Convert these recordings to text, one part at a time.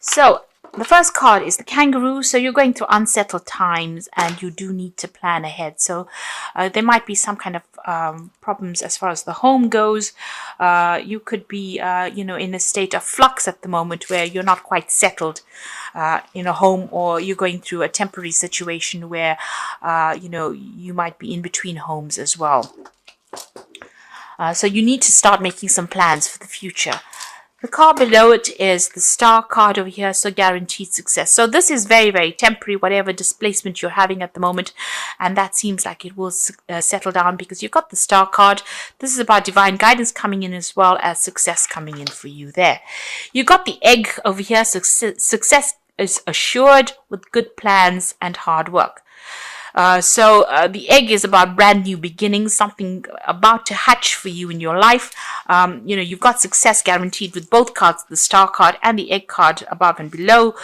So the first card is the kangaroo. So you're going through unsettled times and you do need to plan ahead. So there might be some kind of problems as far as the home goes. You could be, in a state of flux at the moment where you're not quite settled in a home, or you're going through a temporary situation where, you might be in between homes as well. So you need to start making some plans for the future. The card below it is the star card over here, so guaranteed success. So this is very, very temporary, whatever displacement you're having at the moment. And that seems like it will settle down because you've got the star card. This is about divine guidance coming in as well as success coming in for you there. You've got the egg over here. So success is assured with good plans and hard work. So the egg is about brand new beginnings, something about to hatch for you in your life. You've got success guaranteed with both cards, the star card and the egg card above and below.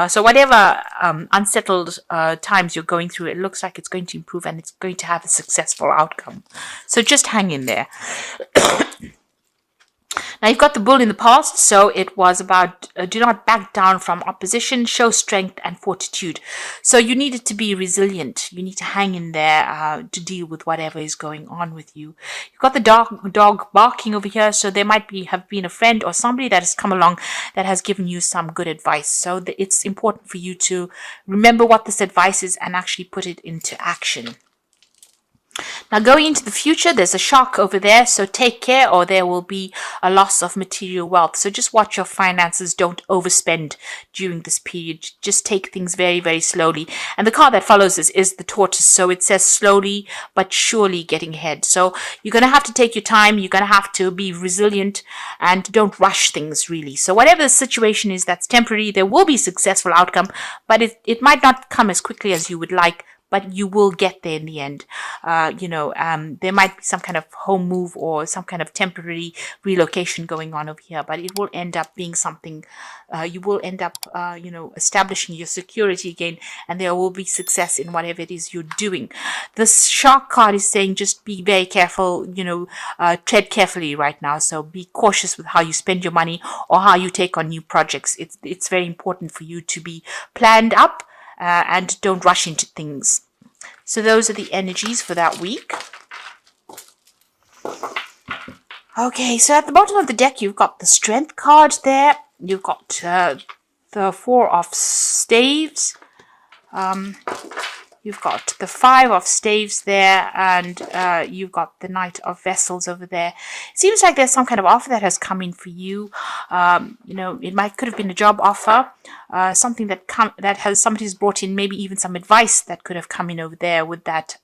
So whatever unsettled times you're going through, it looks like it's going to improve and it's going to have a successful outcome. So just hang in there. Now you've got the bull in the past, so it was about do not back down from opposition, show strength and fortitude. So you needed to be resilient. You need to hang in there to deal with whatever is going on with you. You've got the dog barking over here, so there might have been a friend or somebody that has come along that has given you some good advice. So it's important for you to remember what this advice is and actually put it into action. Now going into the future, there's a shark over there, so take care or there will be a loss of material wealth. So just watch your finances, don't overspend during this period. Just take things very, very slowly. And the card that follows this is the tortoise, so it says slowly but surely getting ahead. So you're going to have to take your time, you're going to have to be resilient and don't rush things really. So whatever the situation is that's temporary, there will be successful outcome, but it might not come as quickly as you would like. But you will get there in the end. There might be some kind of home move or some kind of temporary relocation going on over here, but it will end up being something, you will end up, establishing your security again, and there will be success in whatever it is you're doing. This shark card is saying just be very careful, tread carefully right now. So be cautious with how you spend your money or how you take on new projects. It's very important for you to be planned up. And don't rush into things. So those are the energies for that week. Okay, so at the bottom of the deck, you've got the Strength card there. You've got the Four of Staves. You've got the Five of Staves there, and you've got the Knight of Vessels over there. It seems like there's some kind of offer that has come in for you. It could have been a job offer, something that somebody's brought in, maybe even some advice that could have come in over there with that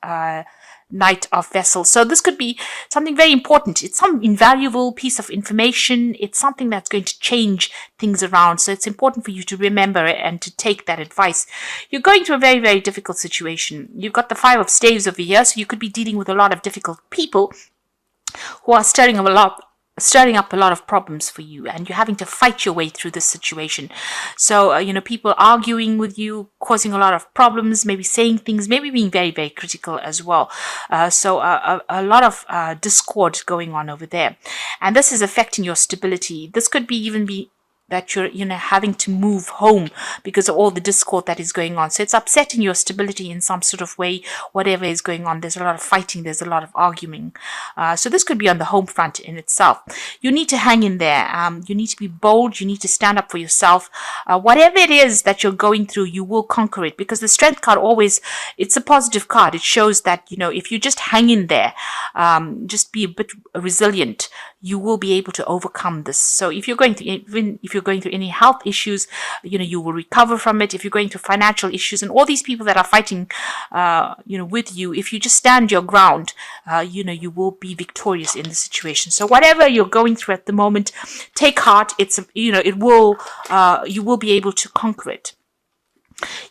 Knight of Vessels. So this could be something very important. It's some invaluable piece of information. It's something that's going to change things around. So it's important for you to remember it and to take that advice. You're going through a very, very difficult situation. You've got the Five of Staves over here. So you could be dealing with a lot of difficult people who are stirring up a lot of problems for you, and you're having to fight your way through this situation. So, people arguing with you, causing a lot of problems, maybe saying things, maybe being very, very critical as well. So a lot of discord going on over there. And this is affecting your stability. This could even be that you're having to move home because of all the discord that is going on. So it's upsetting your stability in some sort of way, whatever is going on. There's a lot of fighting, there's a lot of arguing. So this could be on the home front in itself. You need to hang in there. You need to be bold. You need to stand up for yourself. Whatever it is that you're going through, you will conquer it, because the Strength card it's a positive card. It shows that, if you just hang in there, just be a bit resilient, you will be able to overcome this. So if you're going through any health issues, you will recover from it. If you're going through financial issues and all these people that are fighting, with you, if you just stand your ground, you will be victorious in the situation. So whatever you're going through at the moment, take heart. You will be able to conquer it.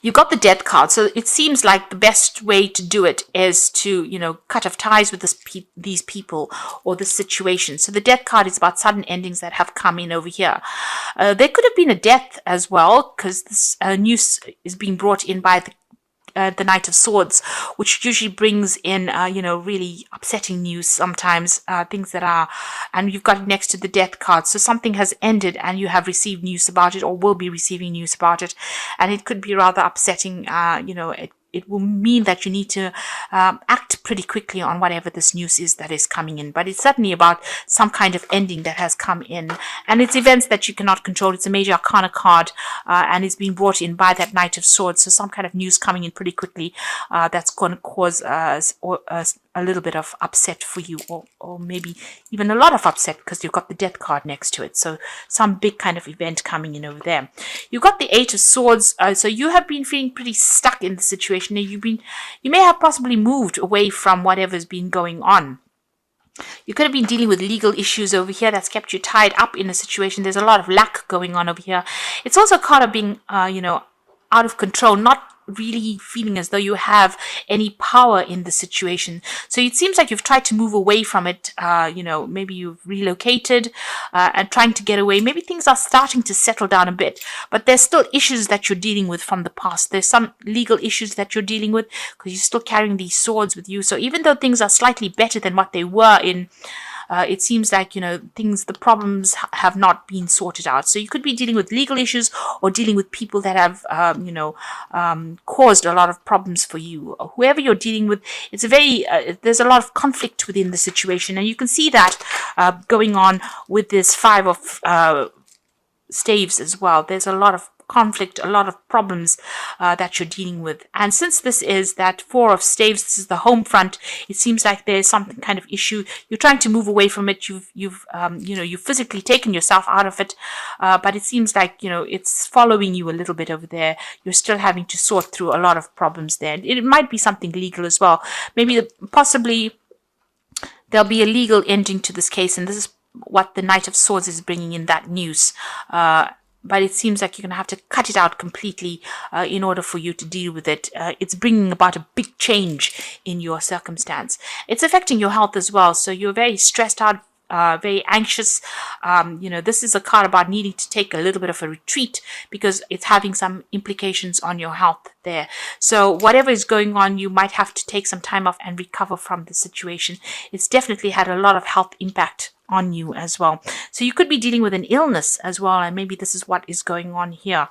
You got the Death card, so it seems like the best way to do it is to, cut off ties with these people or this situation. So the Death card is about sudden endings that have come in over here. There could have been a death as well, because this news is being brought in by the the Knight of Swords, which usually brings in, really upsetting news sometimes, things that are, and you've got it next to the Death card. So something has ended and you have received news about it or will be receiving news about it. And it could be rather upsetting, it will mean that you need to act pretty quickly on whatever this news is that is coming in. But it's certainly about some kind of ending that has come in. And it's events that you cannot control. It's a major arcana card, and it's being brought in by that Knight of Swords. So some kind of news coming in pretty quickly that's going to cause a little bit of upset for you, or maybe even a lot of upset, because you've got the Death card next to it. So some big kind of event coming in over there. You've got the Eight of Swords. So you have been feeling pretty stuck in the situation. You may have possibly moved away from whatever's been going on. You could have been dealing with legal issues over here that's kept you tied up in a situation. There's a lot of lack going on over here. It's also a card of being, out of control, not really feeling as though you have any power in the situation. So it seems like you've tried to move away from it. Maybe you've relocated and trying to get away. Maybe things are starting to settle down a bit, but there's still issues that you're dealing with from the past. There's some legal issues that you're dealing with because you're still carrying these swords with you. So even though things are slightly better than what they were in, it seems like, the problems have not been sorted out. So you could be dealing with legal issues or dealing with people that have, caused a lot of problems for you. Whoever you're dealing with, it's there's a lot of conflict within the situation. And you can see that going on with this Five of Staves as well. There's a lot of conflict, a lot of problems that you're dealing with. And since this is that Four of Staves, this is the home front, it seems like there's some kind of issue. You're trying to move away from it. You've physically taken yourself out of it, but it seems like, it's following you a little bit over there. You're still having to sort through a lot of problems there. It might be something legal as well. Maybe possibly there'll be a legal ending to this case, and this is what the Knight of Swords is bringing in, that news. But it seems like you're going to have to cut it out completely in order for you to deal with it. It's bringing about a big change in your circumstance. It's affecting your health as well. So you're very stressed out, very anxious. This is a card about needing to take a little bit of a retreat because it's having some implications on your health there. So whatever is going on, you might have to take some time off and recover from the situation. It's definitely had a lot of health impact on you as well. So you could be dealing with an illness as well, and maybe this is what is going on here.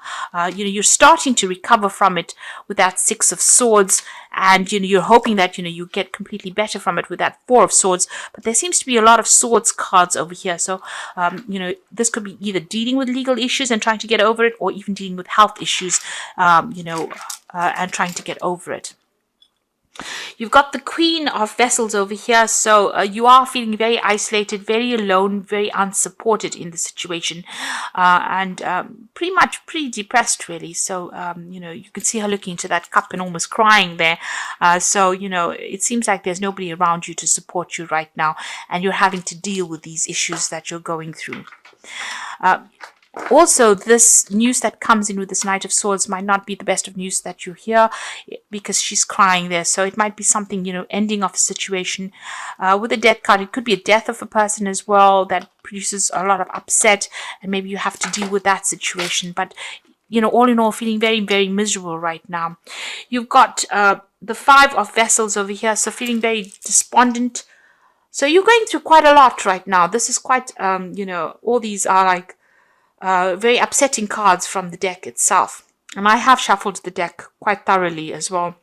You're starting to recover from it with that Six of Swords, and you're hoping that you get completely better from it with that Four of Swords. But there seems to be a lot of swords cards over here. So this could be either dealing with legal issues and trying to get over it, or even dealing with health issues, and trying to get over it. You've got the Queen of Vessels over here, so you are feeling very isolated, very alone, very unsupported in the situation, and pretty depressed, really. So, you can see her looking into that cup and almost crying there. So, it seems like there's nobody around you to support you right now, and you're having to deal with these issues that you're going through. Also, this news that comes in with this Knight of Swords might not be the best of news that you hear, because she's crying there. So it might be something, ending of a situation. With the Death card, it could be a death of a person as well that produces a lot of upset, and maybe you have to deal with that situation. But, all in all, feeling very, very miserable right now. You've got the Five of Vessels over here, so feeling very despondent. So you're going through quite a lot right now. This is quite, all these are like very upsetting cards from the deck itself. And I have shuffled the deck quite thoroughly as well.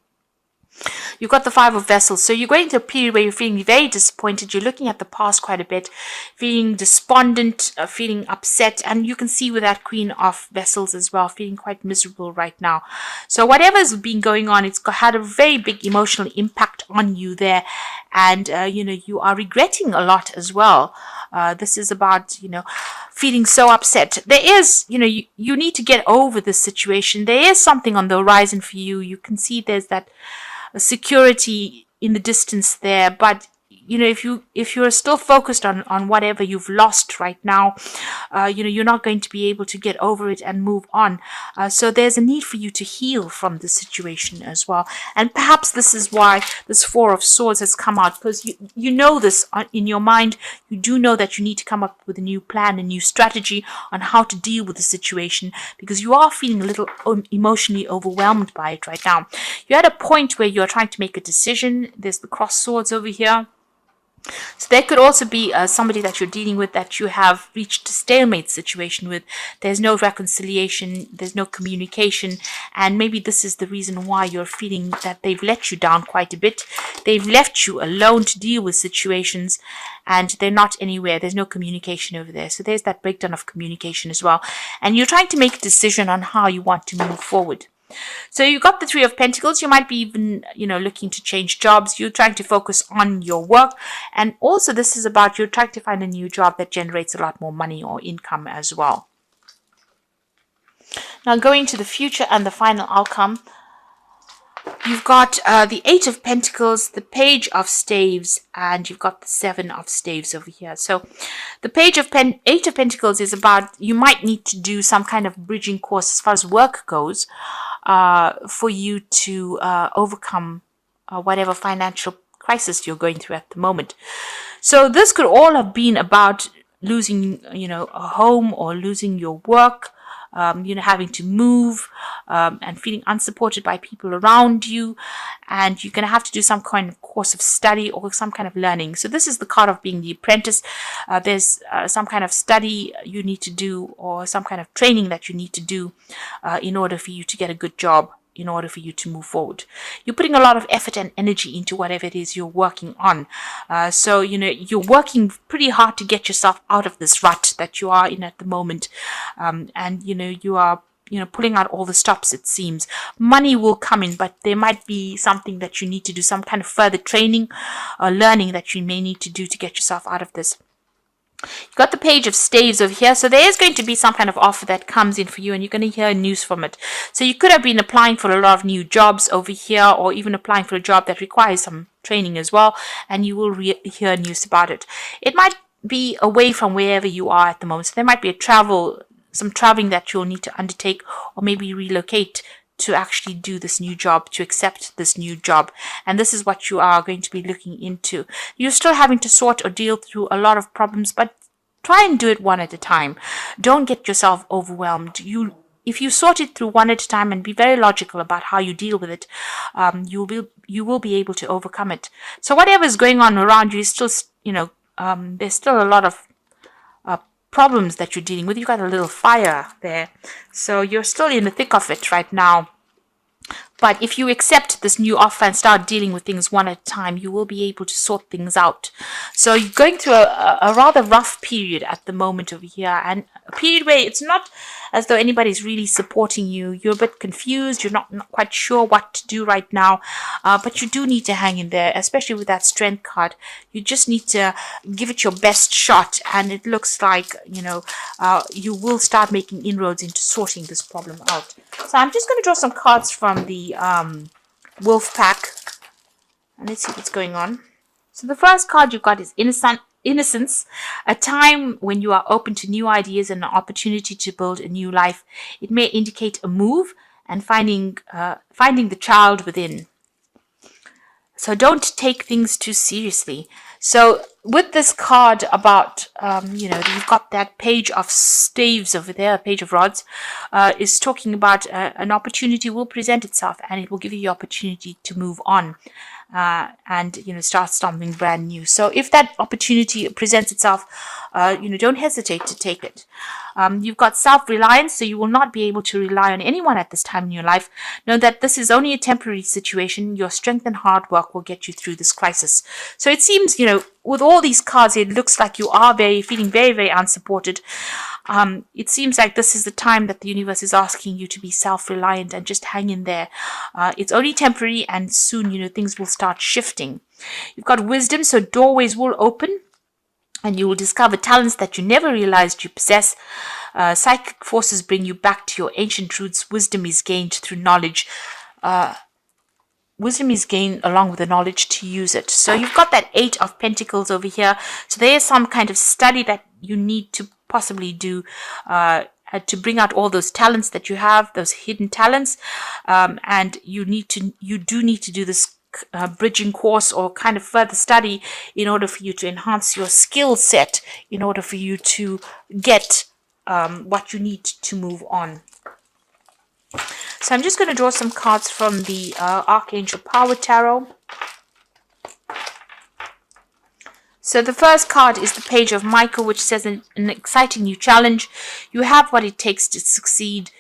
You've got the Five of Vessels. So you're going through a period where you're feeling very disappointed. You're looking at the past quite a bit, feeling despondent, feeling upset. And you can see with that Queen of Vessels as well, feeling quite miserable right now. So whatever's been going on, it's had a very big emotional impact on you there. And, you are regretting a lot as well. This is about, feeling so upset. There is, you need to get over this situation. There is something on the horizon for you. You can see there's that security in the distance there, but if you're still focused on whatever you've lost right now, you're not going to be able to get over it and move on. So there's a need for you to heal from the situation as well. And perhaps this is why this Four of Swords has come out, because you know this in your mind. You do know that you need to come up with a new plan, a new strategy on how to deal with the situation, because you are feeling a little emotionally overwhelmed by it right now. You're at a point where you're trying to make a decision. There's the cross swords over here. So there could also be somebody that you're dealing with that you have reached a stalemate situation with. There's no reconciliation, there's no communication, and maybe this is the reason why you're feeling that they've let you down quite a bit. They've left you alone to deal with situations, and they're not anywhere. There's no communication over there. So there's that breakdown of communication as well. And you're trying to make a decision on how you want to move forward. So you've got the Three of Pentacles. You might be even, looking to change jobs. You're trying to focus on your work. And also this is about you're trying to find a new job that generates a lot more money or income as well. Now going to the future and the final outcome. You've got the Eight of Pentacles, the Page of Staves, and you've got the Seven of Staves over here. So the Eight of Pentacles is about you might need to do some kind of bridging course as far as work goes for you to overcome whatever financial crisis you're going through at the moment. So this could all have been about losing, a home or losing your work. Having to move and feeling unsupported by people around you, and you're going to have to do some kind of course of study or some kind of learning. So this is the card of being the apprentice. There's some kind of study you need to do or some kind of training that you need to do in order for you to get a good job, in order for you to move forward. You're putting a lot of effort and energy into whatever it is you're working on. So, you're working pretty hard to get yourself out of this rut that you are in at the moment. And, you are, pulling out all the stops, it seems. Money will come in, but there might be something that you need to do, some kind of further training or learning that you may need to do to get yourself out of this. You've got the Page of Staves over here. So there is going to be some kind of offer that comes in for you, and you're going to hear news from it. So you could have been applying for a lot of new jobs over here, or even applying for a job that requires some training as well, and you will hear news about it. It might be away from wherever you are at the moment. So there might be some traveling that you'll need to undertake, or maybe relocate to actually do this new job, to accept this new job. And this is what you are going to be looking into. You're still having to sort or deal through a lot of problems, but try and do it one at a time. Don't get yourself overwhelmed. If you sort it through one at a time and be very logical about how you deal with it, you will be able to overcome it. So whatever is going on around you is still, there's still a lot of problems that you're dealing with. You've got a little fire there. So you're still in the thick of it right now. But if you accept this new offer and start dealing with things one at a time, you will be able to sort things out. So you're going through a rather rough period at the moment over here, and a period where it's not as though anybody's really supporting you. You're a bit confused. You're not quite sure what to do right now, but you do need to hang in there, especially with that Strength card. You just need to give it your best shot, and it looks like, you will start making inroads into sorting this problem out. So I'm just going to draw some cards from the Wolf Pack, and let's see what's going on. So the first card you've got is Innocence, a time when you are open to new ideas and an opportunity to build a new life. It may indicate a move and finding the child within. So don't take things too seriously. So with this card about, you've got that Page of Staves over there, Page of Rods, is talking about an opportunity will present itself, and it will give you the opportunity to move on and, start something brand new. So if that opportunity presents itself, don't hesitate to take it. You've got self-reliance, so you will not be able to rely on anyone at this time in your life. Know that this is only a temporary situation. Your strength and hard work will get you through this crisis. So it seems, with all these cards, it looks like you are feeling very, very unsupported. It seems like this is the time that the universe is asking you to be self-reliant and just hang in there. It's only temporary, and soon, things will start shifting. You've got wisdom, so doorways will open, and you will discover talents that you never realized you possess. Psychic forces bring you back to your ancient roots. Wisdom is gained through knowledge. wisdom is gained along with the knowledge to use it. So you've got that 8 of Pentacles over here. So there is some kind of study that you need to possibly do to bring out all those talents that you have, those hidden talents, and you do need to do this bridging course or kind of further study in order for you to enhance your skill set, in order for you to get what you need to move on. So I'm just going to draw some cards from the Archangel Power Tarot. So the first card is the Page of Michael, which says an exciting new challenge. You have what it takes to succeed.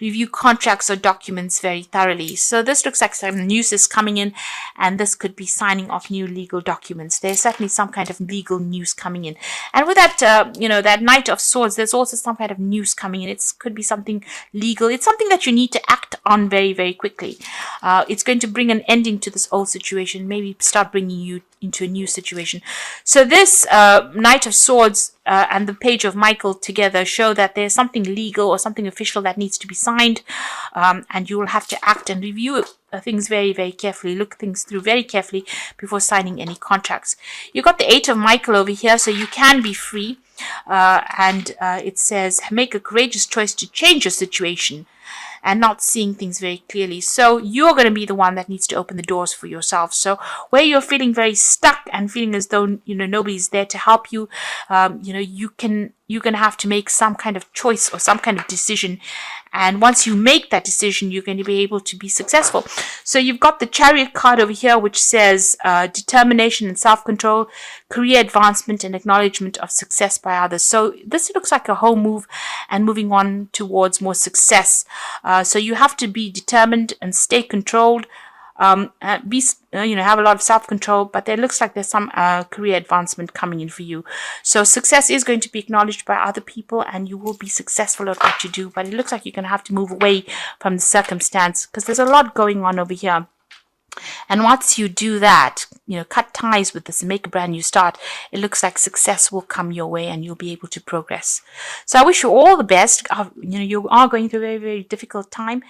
Review contracts or documents very thoroughly. So this looks like some news is coming in, and this could be signing off new legal documents. There's certainly some kind of legal news coming in. And with that, that Knight of Swords, there's also some kind of news coming in. It could be something legal. It's something that you need to act on very, very quickly. It's going to bring an ending to this old situation, maybe start bringing you into a new situation. So this Knight of Swords and the Page of Michael together show that there's something legal or something official that needs to be signed, and you will have to act and review things very, very carefully. Look things through very carefully before signing any contracts. You've got the 8 of Michael over here, so you can be free, and it says make a courageous choice to change your situation and not seeing things very clearly. So you're going to be the one that needs to open the doors for yourself. So where you're feeling very stuck and feeling as though nobody's there to help you, you're going to have to make some kind of choice or some kind of decision. And once you make that decision, you're going to be able to be successful. So you've got the Chariot card over here, which says determination and self-control, career advancement and acknowledgement of success by others. So this looks like a whole move and moving on towards more success. So you have to be determined and stay controlled. Have a lot of self-control, but there looks like there's some career advancement coming in for you. So success is going to be acknowledged by other people, and you will be successful at what you do, but it looks like you're going to have to move away from the circumstance because there's a lot going on over here. And once you do that, cut ties with this and make a brand new start, it looks like success will come your way and you'll be able to progress. So I wish you all the best. You are going through a very, very difficult time,